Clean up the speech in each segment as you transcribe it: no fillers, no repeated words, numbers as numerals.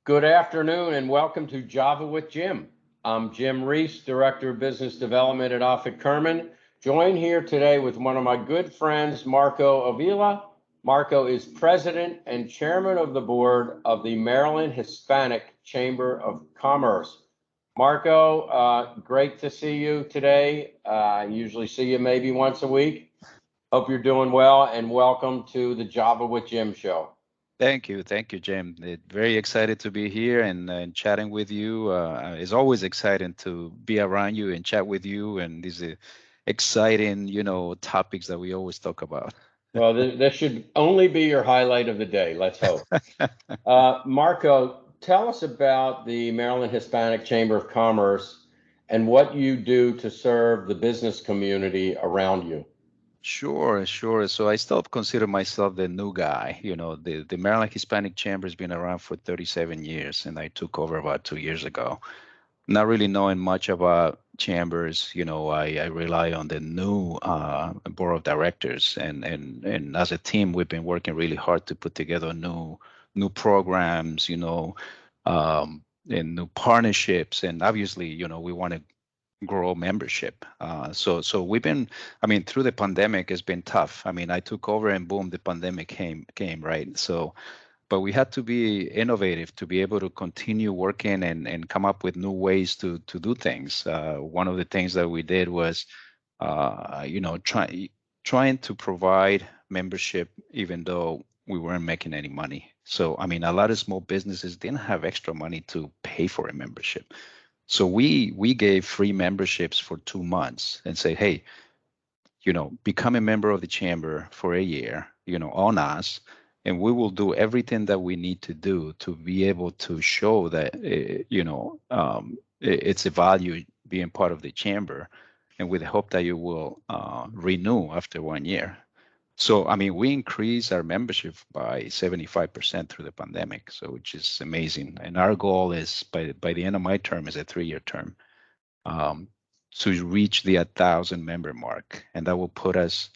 Good afternoon and welcome to Java with Jim. I'm Jim Reese, Director of Business Development at Offit Kurman, joined here today with one of my good friends, Marco Avila. Marco is President and Chairman of the Board of the Maryland Hispanic Chamber of Commerce. Marco, great to see you today. I usually see you maybe once a week. Hope you're doing well and welcome to the Java with Jim show. Thank you, Jim. Very excited to be here and chatting with you. It's always exciting to be around you and chat with you, and these exciting, topics that we always talk about. Well, this should only be your highlight of the day. Let's hope. Marco, tell us about the Maryland Hispanic Chamber of Commerce and what you do to serve the business community around you. Sure. So I still consider myself the new guy. The Maryland Hispanic Chamber has been around for 37 years, and I took over about 2 years ago. Not really knowing much about chambers, I rely on the new board of directors, and as a team, we've been working really hard to put together new programs, and new partnerships, and obviously, we want to grow membership. So we've been, through the pandemic, it's been tough. I took over and boom, the pandemic came, right? So, but we had to be innovative to be able to continue working and come up with new ways to do things. One of the things that we did was, trying to provide membership even though we weren't making any money. So, a lot of small businesses didn't have extra money to pay for a membership. So we gave free memberships for 2 months and say, hey, become a member of the chamber for a year, on us, and we will do everything that we need to do to be able to show that, it's a value being part of the chamber, and with the hope that you will renew after 1 year. So, we increased our membership by 75% through the pandemic, so which is amazing. And our goal is by the end of my term is a 3-year term, to reach the 1,000 member mark, and that will put us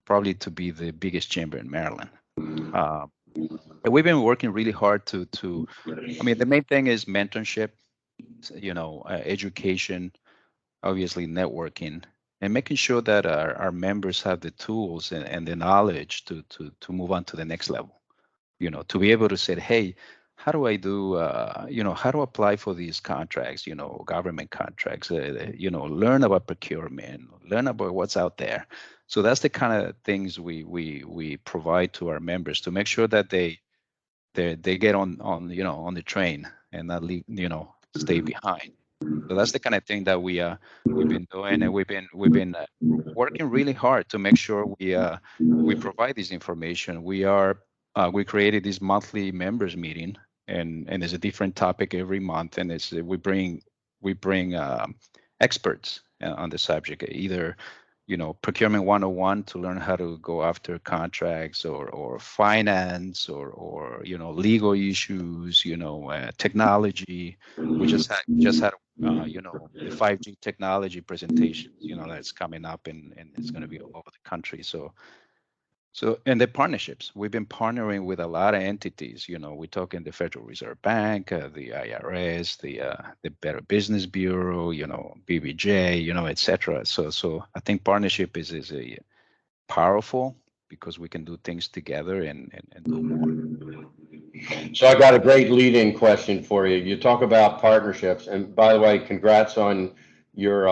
probably to be the biggest chamber in Maryland. And we've been working really hard to the main thing is mentorship, education, obviously networking, and making sure that our members have the tools and the knowledge to move on to the next level, to be able to say, hey, how do I do, how to apply for these contracts, government contracts, learn about procurement, learn about what's out there. So that's the kind of things we provide to our members to make sure that they get on the train and not leave, stay behind. So that's the kind of thing that we've been doing, and we've been working really hard to make sure we provide this information. We created this monthly members meeting, and there's a different topic every month, and it's we bring experts on the subject, either procurement 101 to learn how to go after contracts, or finance, or legal issues, technology. We just had the 5G technology presentation, that's coming up, and it's going to be all over the country. So, and the partnerships, we've been partnering with a lot of entities. We're talking the Federal Reserve Bank, the IRS, the Better Business Bureau, BBJ, et cetera. So I think partnership is a powerful, because we can do things together and do more. So I got a great lead-in question for you. You talk about partnerships, and by the way, congrats on your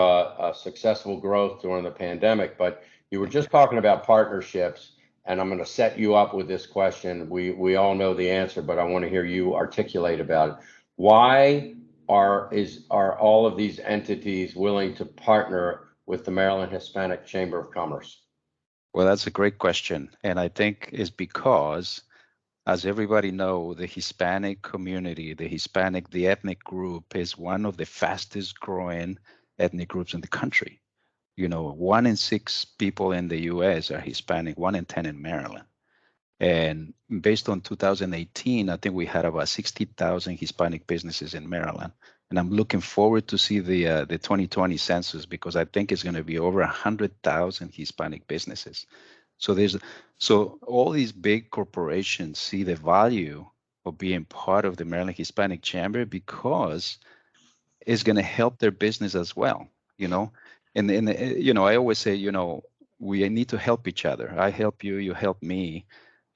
successful growth during the pandemic. But you were just talking about partnerships, and I'm going to set you up with this question. We all know the answer, but I want to hear you articulate about it. Why are all of these entities willing to partner with the Maryland Hispanic Chamber of Commerce? Well, that's a great question, and I think it's because, as everybody knows, the Hispanic community, the ethnic group, is one of the fastest growing ethnic groups in the country. 1 in 6 people in the U.S. are Hispanic, 1 in 10 in Maryland. And based on 2018, I think we had about 60,000 Hispanic businesses in Maryland. And I'm looking forward to see the 2020 census, because I think it's going to be over 100,000 Hispanic businesses. So all these big corporations see the value of being part of the Maryland Hispanic Chamber because it's going to help their business as well, you know. And I always say, we need to help each other. I help you, you help me,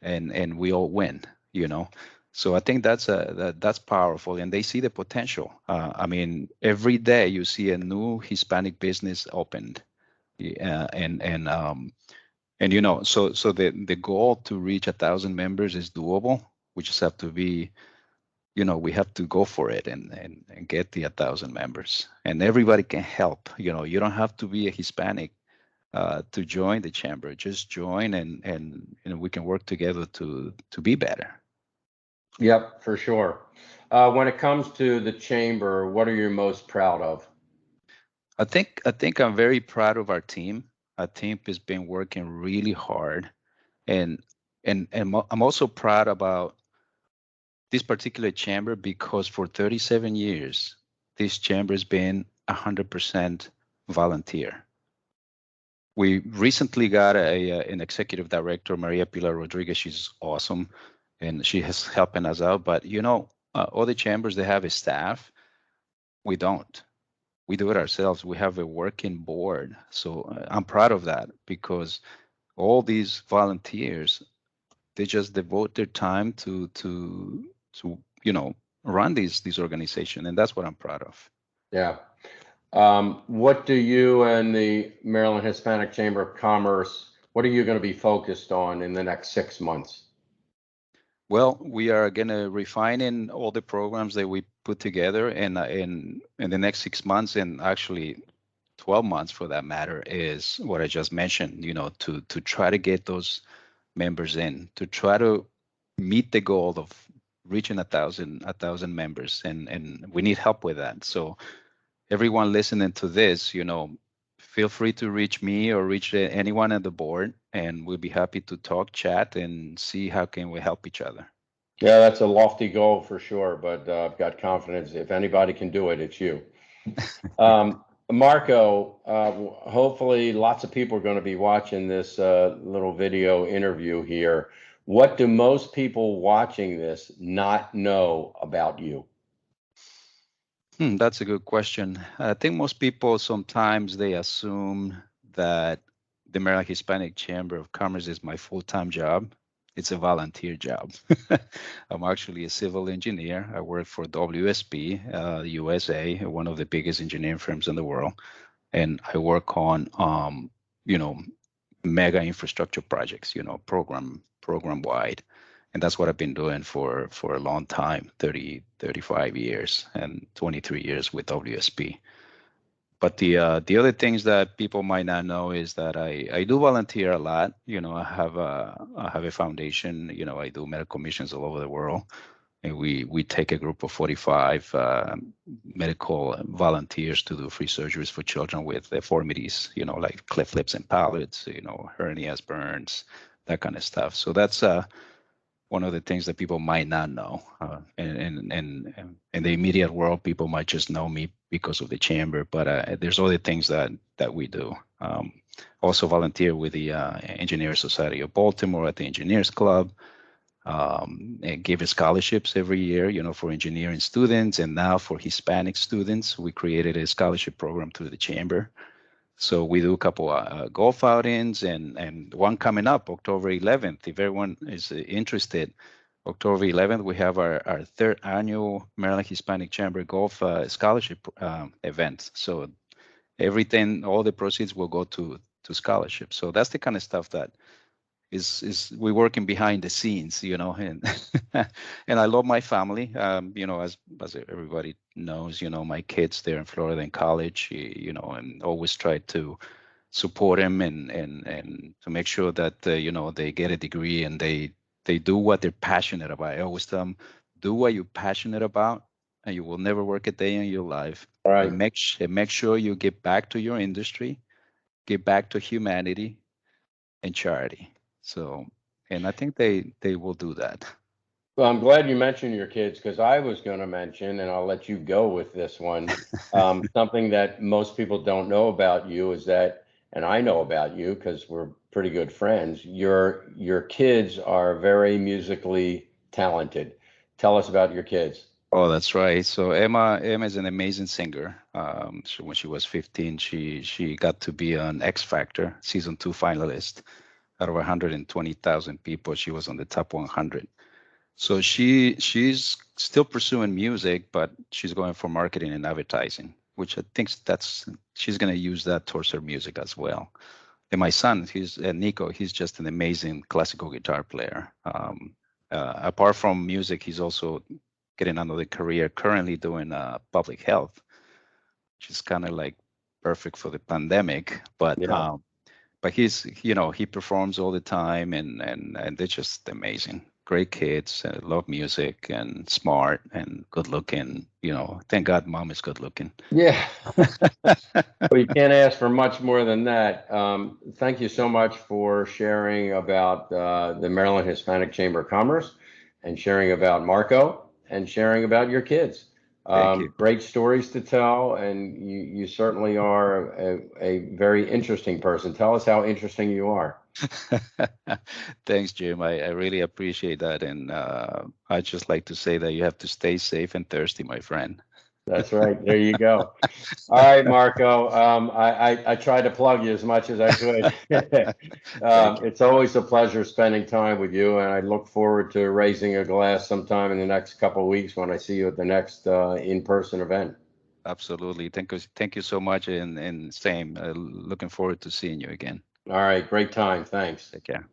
and we all win, you know. So I think that's powerful, and they see the potential. I mean, every day you see a new Hispanic business opened, and so the goal to reach 1,000 members is doable. We just have to be, we have to go for it and get the 1,000 members, and everybody can help. You don't have to be a Hispanic to join the chamber. Just join, and we can work together to be better. Yep, for sure. When it comes to the chamber, what are you most proud of? I think I'm very proud of our team. Our team has been working really hard, and I'm also proud about this particular chamber because for 37 years, this chamber has been 100% volunteer. We recently got an executive director, Maria Pilar Rodriguez. She's awesome, and she has helping us out. But all the chambers, they have a staff. We don't. We do it ourselves. We have a working board. So I'm proud of that because all these volunteers, they just devote their time to run these organizations, and that's what I'm proud of. Yeah. What do you and the Maryland Hispanic Chamber of Commerce, what are you going to be focused on in the next 6 months? Well, we are going to refining all the programs that we put together, and in the next 6 months, and actually 12 months for that matter, is what I just mentioned. To try to get those members in, to try to meet the goal of reaching 1,000 members, and we need help with that. So everyone listening to this, feel free to reach me or reach anyone on the board, and we'll be happy to talk, chat, and see how can we help each other. Yeah, that's a lofty goal for sure, but I've got confidence if anybody can do it, it's you. Marco, hopefully lots of people are going to be watching this little video interview here. What do most people watching this not know about you? That's a good question. I think most people sometimes they assume that the Maryland Hispanic Chamber of Commerce is my full-time job. It's a volunteer job. I'm actually a civil engineer. I work for WSP, USA, one of the biggest engineering firms in the world, and I work on mega infrastructure projects, program wide. And that's what I've been doing for a long time, 35 years and 23 years with WSP. But the other things that people might not know is that I do volunteer a lot. I have a foundation. I do medical missions all over the world, and we take a group of 45 medical volunteers to do free surgeries for children with deformities. Like cleft lips and palates. Hernias, burns, that kind of stuff. So that's one of the things that people might not know. And in the immediate world, people might just know me because of the chamber, but there's other things that we do. Also volunteer with the Engineer Society of Baltimore at the Engineers Club, and give scholarships every year, for engineering students, and now for Hispanic students, we created a scholarship program through the chamber. So we do a couple golf outings, and one coming up October 11th. If everyone is interested, October 11th, we have our third annual Maryland Hispanic Chamber Golf Scholarship event. So everything, all the proceeds will go to scholarships. So that's the kind of stuff that is we're working behind the scenes, and and I love my family. As everybody knows, my kids, they're in Florida in college, and always try to support them and to make sure that they get a degree and they do what they're passionate about. I always tell them, do what you're passionate about, and you will never work a day in your life. All right. And make sure you get back to your industry, get back to humanity and charity. So, and I think they will do that. Well, I'm glad you mentioned your kids because I was going to mention, and I'll let you go with this one. Something that most people don't know about you is that, and I know about you because we're pretty good friends. Your kids are very musically talented. tell us about your kids. Oh, that's right. So Emma is an amazing singer. When she was 15, she got to be on X Factor season 2 finalist. Out of 120,000 people, she was on the top 100. So she's still pursuing music, but she's going for marketing and advertising, which I think she's going to use that towards her music as well. And my son, he's Nico. He's just an amazing classical guitar player. Apart from music, he's also getting another career. Currently doing public health, which is kind of like perfect for the pandemic. Yeah. But he performs all the time, and they're just amazing. Great kids, love music, and smart and good looking. Thank God mom is good looking. Yeah. Well, you can't ask for much more than that. Thank you so much for sharing about the Maryland Hispanic Chamber of Commerce and sharing about Marco and sharing about your kids. Thank you. Great stories to tell, and you certainly are a very interesting person. Tell us how interesting you are. Thanks, Jim. I really appreciate that. And I just like to say that you have to stay safe and thirsty, my friend. That's right. There you go. All right, Marco. I tried to plug you as much as I could. Thank you. It's always a pleasure spending time with you, and I look forward to raising a glass sometime in the next couple of weeks when I see you at the next in-person event. Absolutely. Thank you so much. And same. Looking forward to seeing you again. All right, great time. Thanks. Take care.